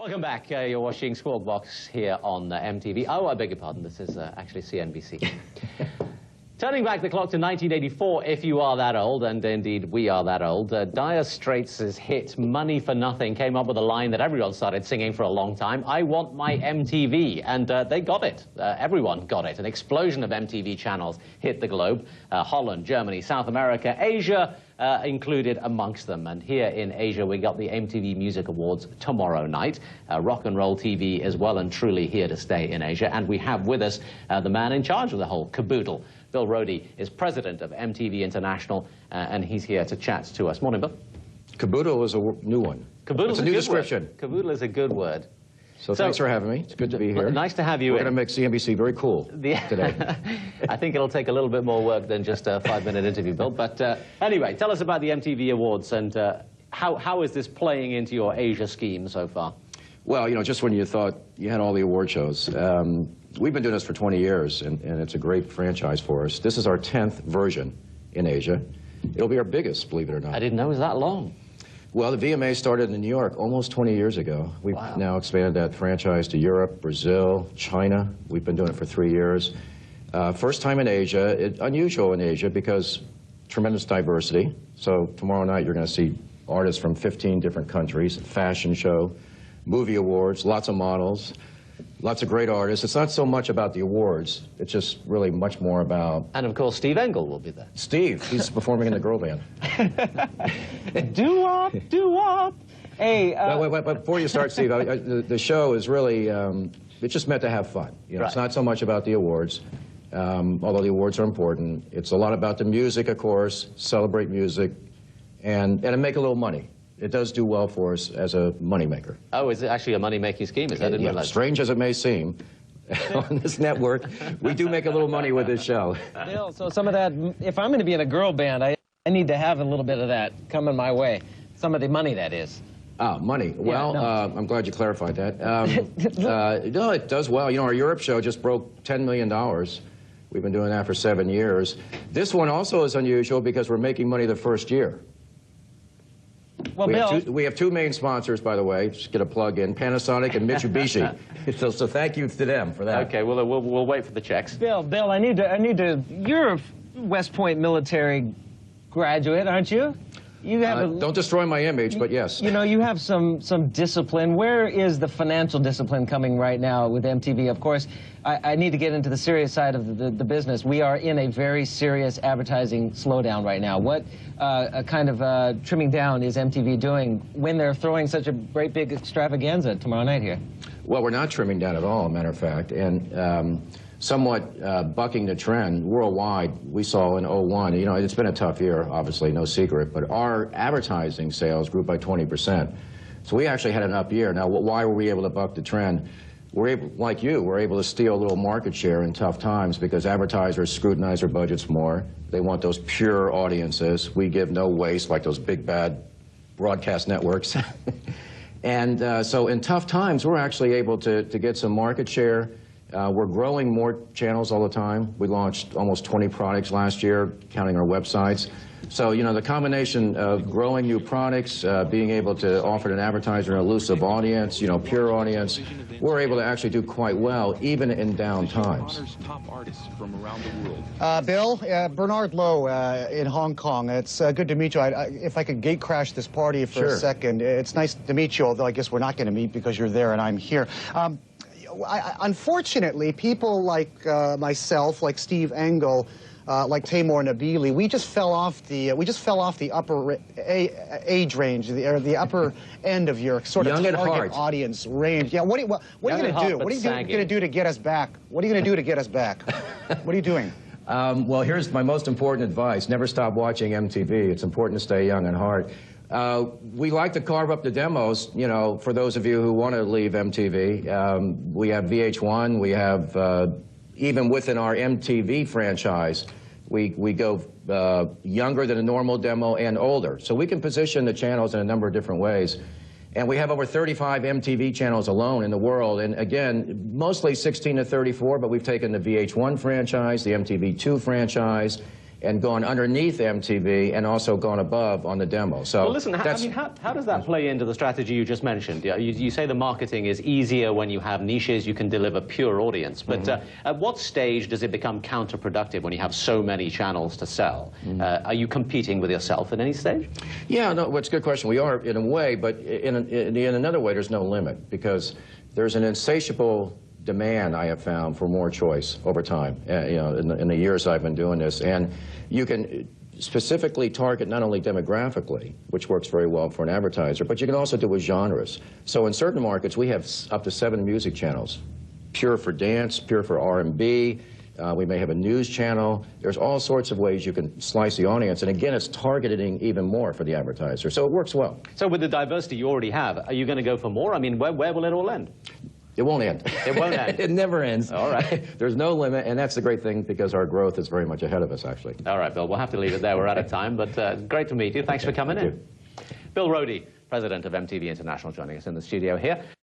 Welcome back. You're watching Squawkbox here on MTV. Oh, I beg your pardon. This is actually CNBC. Turning back the clock to 1984, if you are that old, and indeed we are that old, Dire Straits' hit Money for Nothing came up with a line that everyone started singing for a long time, I want my MTV, and they got it. Everyone got it. An explosion of MTV channels hit the globe. Holland, Germany, South America, Asia included amongst them. And here in Asia, we got the MTV Music Awards tomorrow night. Rock and roll TV is well and truly here to stay in Asia. And we have with us the man in charge of the whole caboodle. Bill Roedy is president of MTV International, and he's here to chat to us. Morning, Bill. Caboodle is a new one. Caboodle is a new description. Caboodle is a good word. So thanks for having me. It's good to be here. Nice to have you. We're going to make CNBC very cool today. I think it'll take a little bit more work than just a 5-minute interview, Bill. But anyway, tell us about the MTV Awards and how is this playing into your Asia scheme so far? Well, you know, just when you thought you had all the award shows, we've been doing this for 20 years, and it's a great franchise for us. This is our 10th version in Asia. It'll be our biggest, believe it or not. I didn't know it was that long. Well, the VMA started in New York almost 20 years ago. We've now expanded that franchise to Europe, Brazil, China. We've been doing it for 3 years. First time in Asia, unusual in Asia because tremendous diversity. So tomorrow night you're going to see artists from 15 different countries, fashion show, movie awards, lots of models, lots of great artists. It's not so much about the awards. It's just really much more about... And, of course, Steve Engel will be there. Steve. He's performing in the girl band. Do-wop, do-wop. Hey, but before you start, Steve, the show is really... it's just meant to have fun. You know, It's not so much about the awards, although the awards are important. It's a lot about the music, of course, celebrate music, and make a little money. It does do well for us as a moneymaker. Oh, is it actually a money-making scheme? Is that yeah, strange as it may seem, on this network, we do make a little money with this show. Bill, so some of that, if I'm going to be in a girl band, I need to have a little bit of that coming my way. Some of the money, that is. Ah, money. Well, yeah, no. I'm glad you clarified that. No, it does well. You know, our Europe show just broke $10 million. We've been doing that for 7 years. This one also is unusual because we're making money the first year. Well, we have two main sponsors, by the way. Just get a plug in: Panasonic and Mitsubishi. so thank you to them for that. Okay, well, we'll wait for the checks. Bill, I need to. You're a West Point military graduate, aren't you? You have don't destroy my image, but yes. You know, you have some discipline. Where is the financial discipline coming right now with MTV? Of course, I need to get into the serious side of the business. We are in a very serious advertising slowdown right now. What kind of trimming down is MTV doing when they're throwing such a great big extravaganza tomorrow night here? Well, we're not trimming down at all, as a matter of fact. And somewhat bucking the trend worldwide, we saw in 01, you know, it's been a tough year, obviously, no secret, but our advertising sales grew by 20%. So we actually had an up year. Now, why were we able to buck the trend? We're able, like you, we're able to steal a little market share in tough times because advertisers scrutinize their budgets more. They want those pure audiences. We give no waste like those big, bad broadcast networks. And so in tough times, we're actually able to get some market share. We're growing more channels all the time. We launched almost 20 products last year, counting our websites. So, you know, the combination of growing new products, being able to offer to an advertiser an elusive audience, you know, pure audience, we're able to actually do quite well, even in down times. Bill, Bernard Lowe in Hong Kong. It's good to meet you. If I could gate crash this party for a second, it's nice to meet you, although I guess we're not going to meet because you're there and I'm here. Unfortunately, people like myself, like Steve Engel, like Taimur Nabili, we just fell off the upper age range, the upper end of your sort of target audience range. Yeah, what are you going to do? What are you going to do to get us back? What are you going to do to get us back? What are you doing? Well, here's my most important advice: never stop watching MTV. It's important to stay young at heart. We like to carve up the demos, you know, for those of you who want to leave MTV. We have VH1, we have, even within our MTV franchise, we go younger than a normal demo and older. So we can position the channels in a number of different ways. And we have over 35 MTV channels alone in the world. And again, mostly 16 to 34, but we've taken the VH1 franchise, the MTV2 franchise, and gone underneath MTV and also gone above on the demo. So well, listen, how does that play into the strategy you just mentioned? You say the marketing is easier when you have niches, you can deliver pure audience. But at what stage does it become counterproductive when you have so many channels to sell? Are you competing with yourself at any stage? Yeah, no, it's a good question. We are in a way, but in another way, there's no limit, because there's an insatiable demand, I have found, for more choice over time, you know, in the years I've been doing this. And you can specifically target not only demographically, which works very well for an advertiser, but you can also do with genres. So in certain markets, we have up to 7 music channels, pure for dance, pure for R&B. We may have a news channel. There's all sorts of ways you can slice the audience. And again, it's targeting even more for the advertiser. So it works well. So with the diversity you already have, are you going to go for more? I mean, where will it all end? It won't end. It won't end. It never ends. All right. There's no limit, and that's the great thing, because our growth is very much ahead of us, actually. All right, Bill, we'll have to leave it there. We're out of time, but great to meet you. Thanks for coming in. Bill Roedy, president of MTV International, joining us in the studio here.